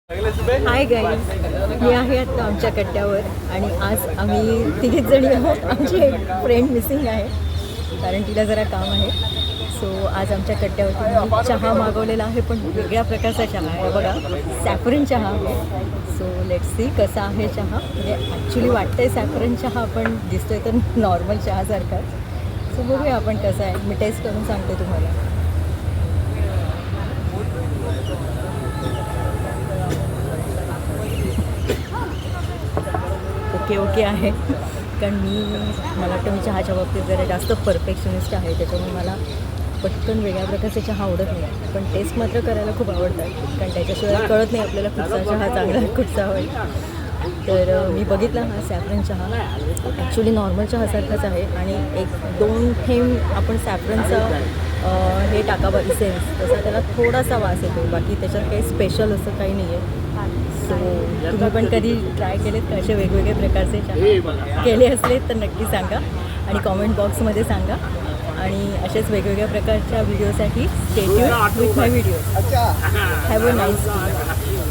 Hi guys, मी आहे आता आमच्या कट्ट्यावर आणि आज आम्ही तिघीच जणी आहोत. आमची एक फ्रेंड मिसिंग आहे कारण तिला जरा काम आहे. सो आज आमच्या कट्ट्यावरती मी चहा मागवलेला आहे, पण वेगळ्या प्रकारचा चहा आहे. बघा, सॅफरन चहा आहे. सो लेट्स सी कसा आहे चहा. म्हणजे ॲक्च्युली वाटतंय सॅफरन चहा, पण दिसतोय तर नॉर्मल चहासारखा. सो बघूया आपण कसं आहे. मी टेस्ट करून सांगते तुम्हाला. ओके आहे, कारण मला वाटतं मी चहाच्या बाबतीत जरा जास्त परफेक्शनिस्ट आहे. त्याच्यामुळे मला पटकन वेगळ्या प्रकारचे चहा आवडत नाही, पण टेस्ट मात्र करायला खूप आवडतात. कारण त्याच्याशिवाय कळत नाही आपल्याला कुठचा चहा चांगला कुठचा वाईट. तर मी बघितला हा सॅफरन चहा ॲक्च्युली नॉर्मल चहासारखाच आहे आणि 1-2 थेंब आपण सॅफरनचा हे टाकावं इसेन्स, तसा त्याला थोडासा वास येतो. बाकी त्याच्यात काही स्पेशल असं काही नाही आहे. सो तुम्ही पण कधी ट्राय केलेत का असे वेगवेगळे प्रकारचे चहा? केले असले तर नक्की सांगा आणि कॉमेंट बॉक्समध्ये सांगा. आणि असेच वेगवेगळ्या प्रकारच्या व्हिडिओसाठी stay tuned with my video. Have a nice day.